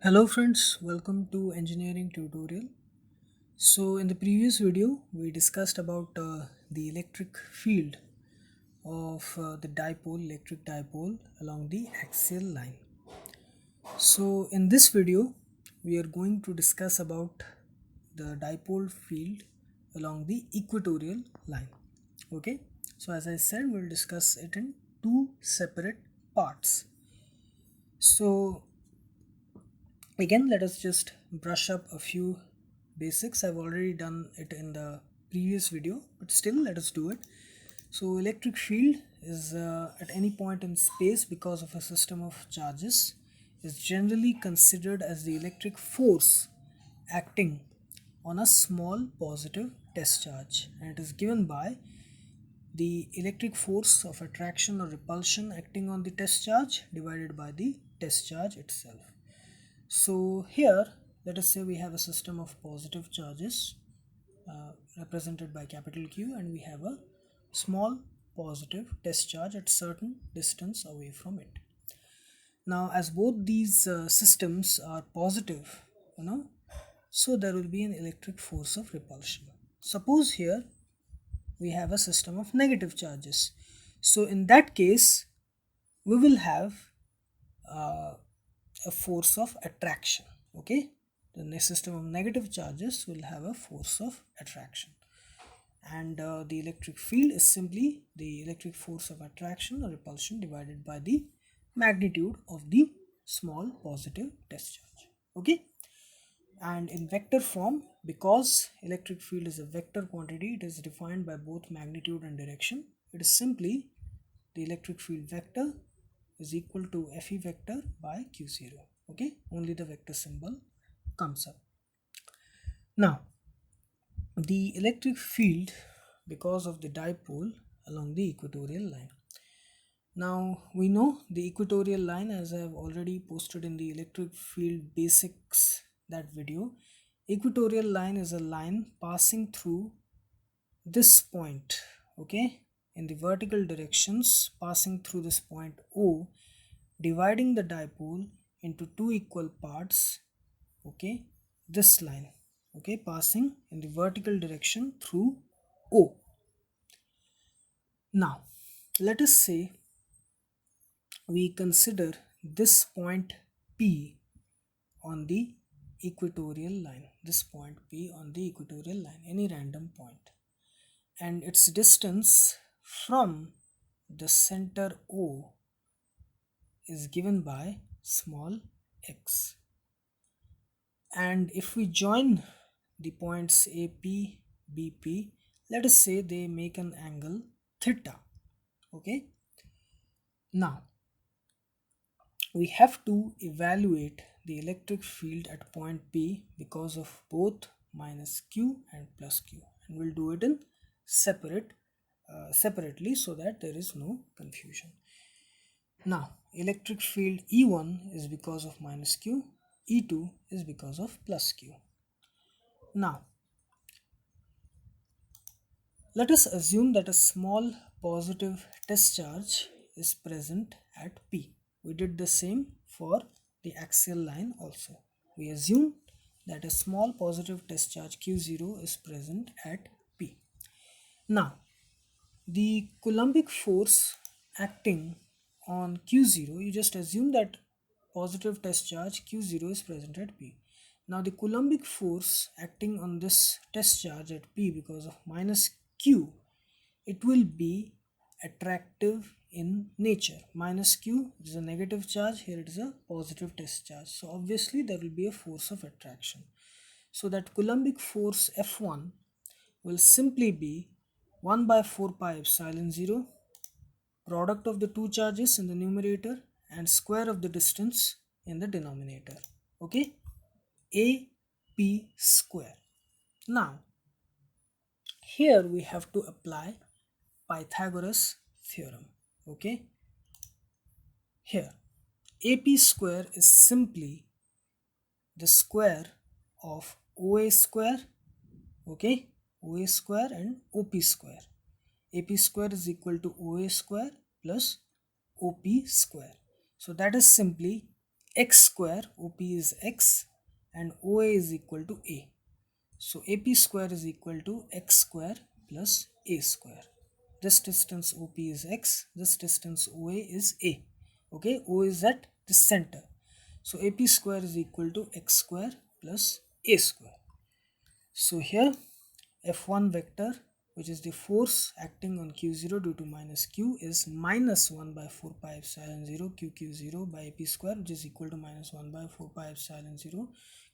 Hello friends, welcome to engineering tutorial. So in the previous video we discussed about the electric field of the electric dipole along the axial line. So in this video we are going to discuss about the dipole field along the equatorial line. Okay, so as I said, we'll discuss it in two separate parts. So again, let us just brush up a few basics. I've already done it in the previous video, but still let us do it. So electric field is at any point in space because of a system of charges is generally considered as the electric force acting on a small positive test charge, and it is given by the electric force of attraction or repulsion acting on the test charge divided by the test charge itself. So here, let us say we have a system of positive charges represented by capital Q, and we have a small positive test charge at certain distance away from it. Now, as both these systems are positive, so there will be an electric force of repulsion. Suppose here we have a system of negative charges. So in that case, we will have uh, a force of attraction. Okay, the system of negative charges will have a force of attraction, and the electric field is simply the electric force of attraction or repulsion divided by the magnitude of the small positive test charge. Okay, and in vector form, because electric field is a vector quantity, it is defined by both magnitude and direction. It is simply the electric field vector is equal to Fe vector by Q0. Okay, only the vector symbol comes up. Now, the electric field because of the dipole along the equatorial line. Now, we know the equatorial line, as I have already posted in the electric field basics that video. Equatorial line is a line passing through this point, okay, in the vertical directions, passing through this point O, dividing the dipole into two equal parts. Okay, this line, okay, passing in the vertical direction through O. Now let us say we consider this point P on the equatorial line, this point P on the equatorial line, any random point, and its distance from the center O is given by small x. And if we join the points AP, BP, let us say they make an angle theta. Okay, now we have to evaluate the electric field at point P because of both minus Q and plus Q, and we'll do it in separately so that there is no confusion. Now, electric field E1 is because of minus Q, E2 is because of plus Q. Now, let us assume that a small positive test charge is present at P. We did the same for the axial line also. We assume that a small positive test charge Q0 is present at P. Now, the Coulombic force acting on Q0, you just assume that positive test charge Q0 is present at P. Now the Coulombic force acting on this test charge at P because of minus Q, it will be attractive in nature. Minus Q is a negative charge, here it is a positive test charge. So obviously there will be a force of attraction. So that Coulombic force F1 will simply be 1 by 4 pi epsilon 0 product of the two charges in the numerator and square of the distance in the denominator. Okay, AP square. Now here we have to apply Pythagoras theorem. Okay, here AP square is simply the square of OA square, okay, OA square and OP square. AP square is equal to OA square plus OP square. So that is simply x square, OP is x and OA is equal to A. So AP square is equal to x square plus A square. This distance OP is x, this distance OA is A. Okay, O is at the center. So AP square is equal to x square plus A square. So here F1 vector, which is the force acting on Q0 due to minus Q, is minus 1 by 4 pi epsilon 0 QQ0 by AP square, which is equal to minus 1 by 4 pi epsilon 0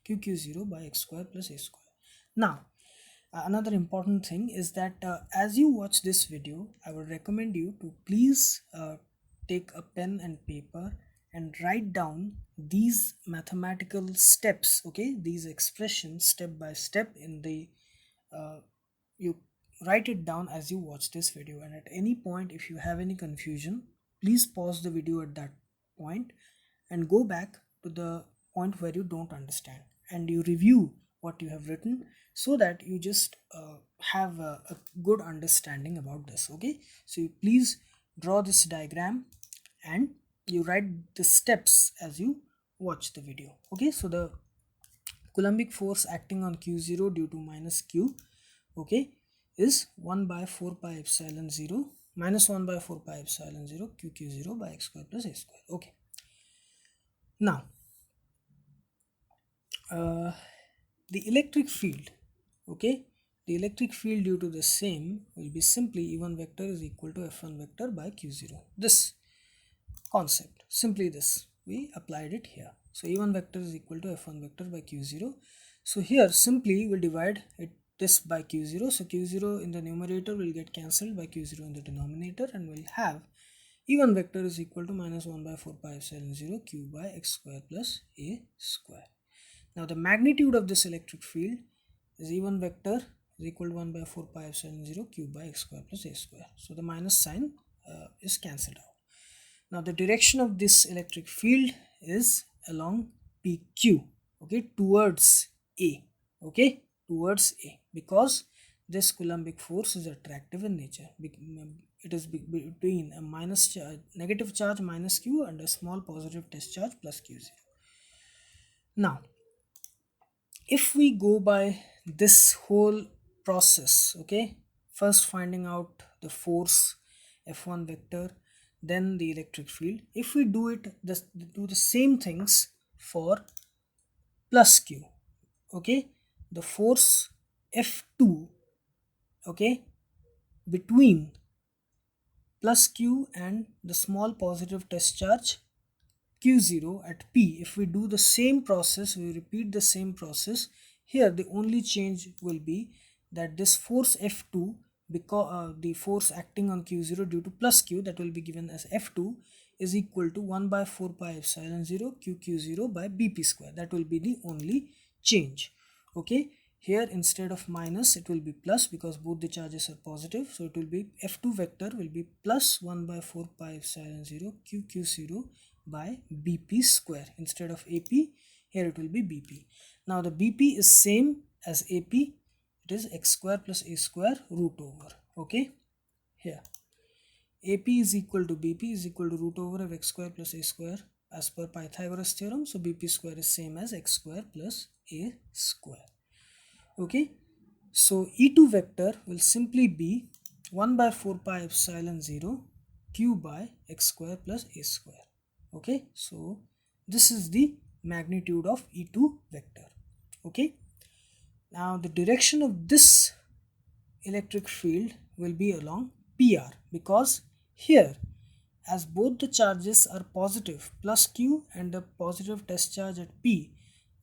QQ0 by x square plus A square. Now, another important thing is that as you watch this video, I would recommend you to please take a pen and paper and write down these mathematical steps, okay, these expressions step by step in the you write it down as you watch this video, and at any point if you have any confusion, please pause the video at that point and go back to the point where you don't understand and you review what you have written so that you just have a good understanding about this. Okay, so you please draw this diagram and you write the steps as you watch the video. Okay, so the Coulombic force acting on Q0 due to minus Q, okay, is 1 by 4 pi epsilon 0 minus 1 by 4 pi epsilon 0 QQ0 by x square plus A square. Okay, now the electric field, okay, the electric field due to the same will be simply E1 vector is equal to F1 vector by Q0. This concept, simply this, we applied it here. So E1 vector is equal to F1 vector by Q0. So here simply we'll divide it this by Q0. So Q0 in the numerator will get cancelled by Q0 in the denominator, and we'll have E1 vector is equal to minus 1 by 4 pi epsilon 0 Q by x square plus A square. Now the magnitude of this electric field is E1 vector is equal to 1 by 4 pi epsilon 0 Q by x square plus A square. So the minus sign is cancelled out. Now the direction of this electric field is along PQ, okay, towards A, okay, towards A, because this Coulombic force is attractive in nature. It is between a negative charge minus Q and a small positive test charge plus Q0. Now, if we go by this whole process, okay, first finding out the force F1 vector, then the electric field, if we do the same things for plus Q, okay, the force F2, okay, between plus Q and the small positive test charge Q0 at P, if we do the same process, we repeat the same process, here the only change will be that this force F2, because the force acting on Q0 due to plus Q, that will be given as F2, is equal to 1 by 4 pi epsilon 0 QQ0 by BP square. That will be the only change. Okay, here instead of minus it will be plus because both the charges are positive, so it will be F2 vector will be plus 1 by 4 pi epsilon 0 QQ0 by BP square. Instead of AP, here it will be BP. Now the BP is same as AP, it is x square plus A square root over. Okay, here AP is equal to BP is equal to root over of x square plus A square as per Pythagoras theorem. So BP square is same as x square plus A square. Okay, so E2 vector will simply be 1 by 4 pi epsilon 0 Q by x square plus A square. Okay, so this is the magnitude of E2 vector. Okay, now the direction of this electric field will be along PR, because here as both the charges are positive, plus Q and the positive test charge at P,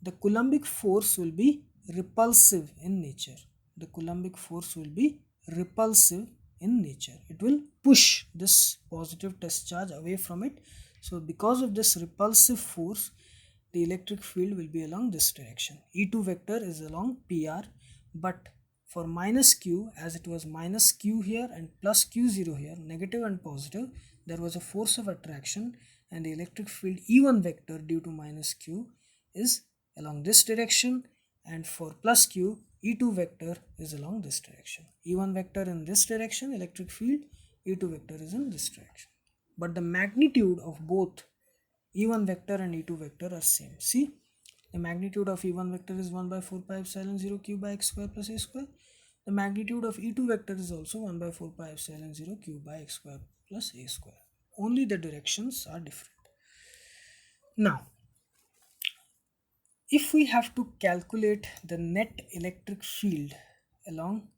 the Coulombic force will be repulsive in nature. The Coulombic force will be repulsive in nature. It will push this positive test charge away from it. So because of this repulsive force, the electric field will be along this direction. E2 vector is along PR, but for minus Q, as it was minus Q here and plus Q0 here, negative and positive, there was a force of attraction, and the electric field E1 vector due to minus Q is along this direction, and for plus Q, E2 vector is along this direction. E1 vector in this direction, electric field, E2 vector is in this direction. But the magnitude of both E1 vector and E2 vector are same. See, the magnitude of E1 vector is 1 by 4 pi epsilon 0 q by x square plus a square. The magnitude of E2 vector is also 1 by 4 pi epsilon 0 q by x square plus a square. Only the directions are different. Now, if we have to calculate the net electric field along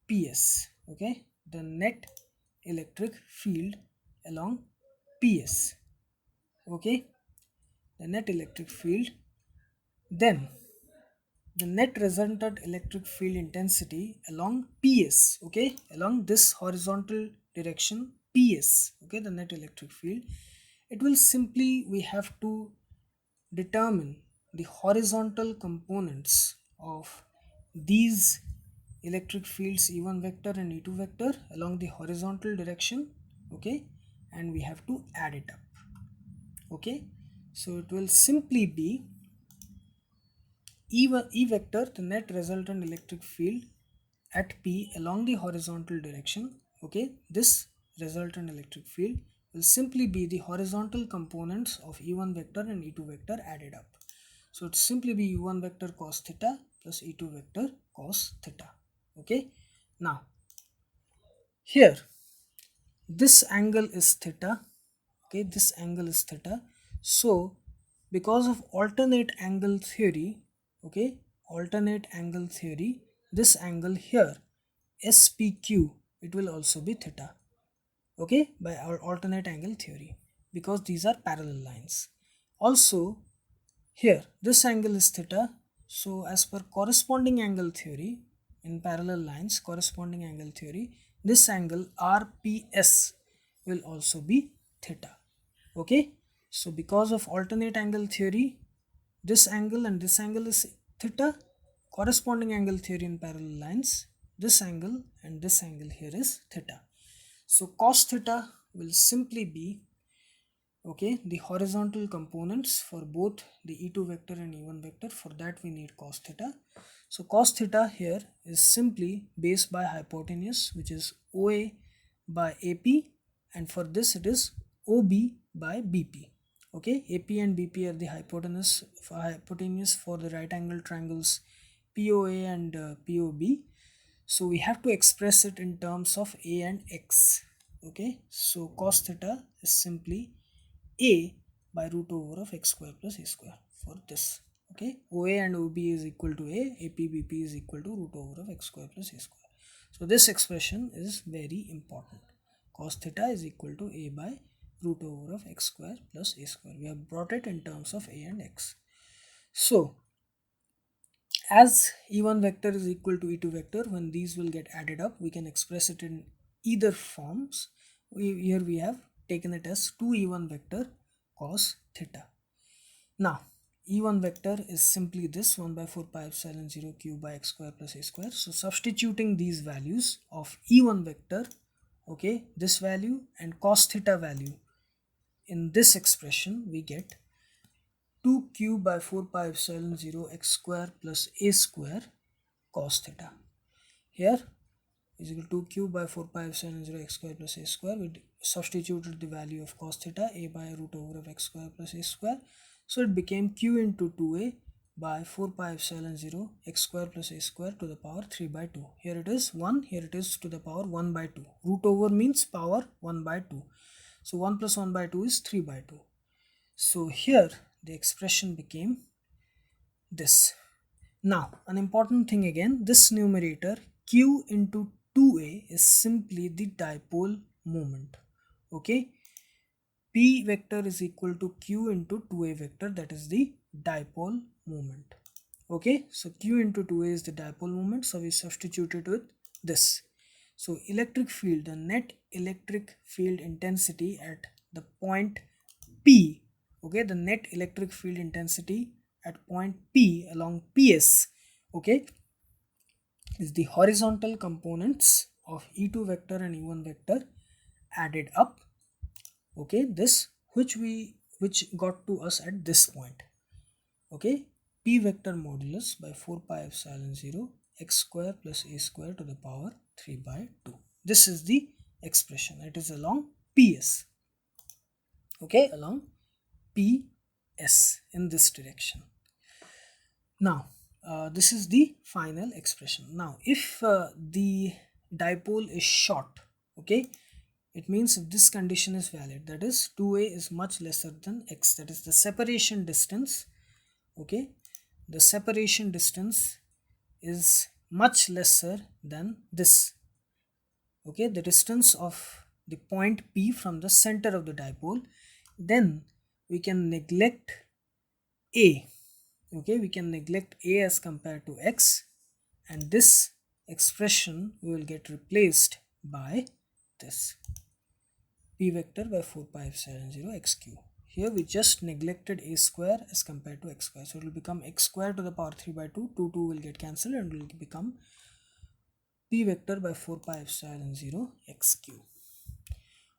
PS, okay, the net electric field along PS, okay, the net electric field, then the net resultant electric field intensity along PS, okay, along this horizontal direction PS, okay, the net electric field, it will simply, we have to determine the horizontal components of these electric fields E1 vector and E2 vector along the horizontal direction, okay, and we have to add it up, okay. So it will simply be E vector, the net resultant electric field at P along the horizontal direction, okay, this resultant electric field will simply be the horizontal components of E1 vector and E2 vector added up. So it simply be E1 vector cos theta plus E2 vector cos theta, okay. Now here this angle is theta, okay, this angle is theta. So because of alternate angle theory, okay, alternate angle theory, this angle here SPQ, it will also be theta, okay, by our alternate angle theory, because these are parallel lines. Also here this angle is theta, so as per corresponding angle theory in parallel lines, corresponding angle theory, this angle RPS will also be theta, okay. So because of alternate angle theory, this angle and this angle is theta, corresponding angle theory in parallel lines, this angle and this angle here is theta. So cos theta will simply be, okay, the horizontal components for both the E2 vector and E1 vector. For that we need cos theta. So cos theta here is simply base by hypotenuse, which is OA by AP, and for this it is OB by BP. Okay, AP and BP are the hypotenuse for the right angle triangles POA and POB. So we have to express it in terms of A and X. Okay, so cos theta is simply A by root over of x square plus a square for this. Okay, OA and OB is equal to A, APBP is equal to root over of x square plus a square. So this expression is very important. Cos theta is equal to A by root over of x square plus a square. We have brought it in terms of A and X. So as E1 vector is equal to E2 vector, when these will get added up, we can express it in either forms. Here we have taken it as 2E1 vector cos theta. Now E1 vector is simply this 1 by 4 pi epsilon 0 q by x square plus a square. So substituting these values of E1 vector, okay, this value and cos theta value in this expression, we get 2q by 4 pi epsilon 0 x square plus a square cos theta. Here is equal to 2q by 4 pi epsilon 0 x square plus a square. We substituted the value of cos theta, a by root over of x square plus a square. So it became q into 2a by 4 pi epsilon 0 x square plus a square to the power 3 by 2. Here it is 1, here it is to the power 1 by 2. Root over means power 1 by 2. So 1 plus 1 by 2 is 3 by 2. So here the expression became this. Now an important thing again, this numerator q into 2a is simply the dipole moment. Okay, p vector is equal to q into 2a vector, that is the dipole moment. Okay, so q into 2a is the dipole moment, so we substitute it with this. So electric field, the net electric field intensity at the point P, okay, the net electric field intensity at point P along PS, okay, is the horizontal components of E2 vector and E1 vector added up, okay, this which got to us at this point, okay, P vector modulus by 4 pi epsilon 0 x square plus a square to the power 3 by 2. This is the expression, it is along PS, okay, along PS in this direction. Now this is the final expression. Now if the dipole is short, okay, it means if this condition is valid, that is 2a is much lesser than x, that is the separation distance, okay, the separation distance is much lesser than this, okay, the distance of the point P from the center of the dipole, then we can neglect a, okay, we can neglect a as compared to x, and this expression will get replaced by this p vector by 4 pi epsilon 0 x cube. Here we just neglected a square as compared to x square, so it will become x square to the power 3 by 2, 2 will get cancelled and will become p vector by 4 pi epsilon 0 x cube.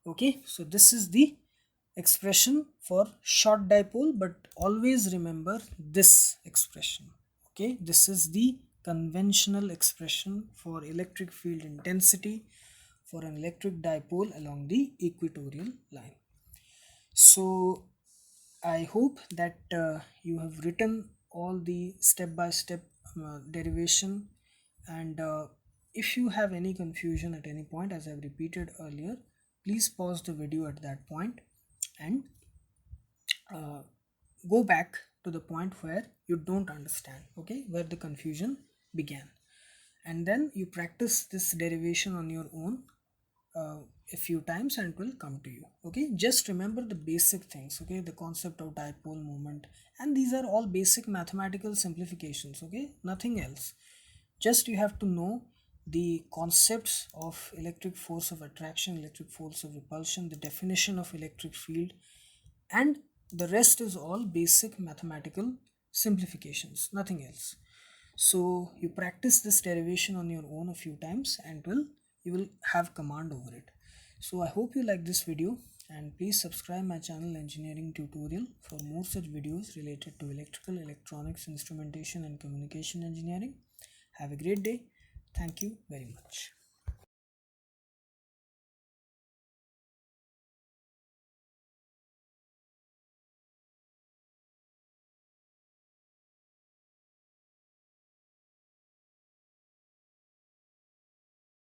Okay, so this is the expression for short dipole, but always remember this expression, okay, this is the conventional expression for electric field intensity for an electric dipole along the equatorial line. So I hope that you have written all the step-by-step derivation, and if you have any confusion at any point, as I've repeated earlier, please pause the video at that point and go back to the point where you don't understand, okay, where the confusion began, and then you practice this derivation on your own a few times and it will come to you, okay. Just remember the basic things, okay, the concept of dipole moment, and these are all basic mathematical simplifications, okay, nothing else. Just you have to know the concepts of electric force of attraction, electric force of repulsion, the definition of electric field, and the rest is all basic mathematical simplifications, nothing else. So you practice this derivation on your own a few times and you will have command over it. So I hope you like this video, and please subscribe my channel Engineering Tutorial for more such videos related to electrical, electronics, instrumentation and communication engineering. Have a great day. Thank you very much.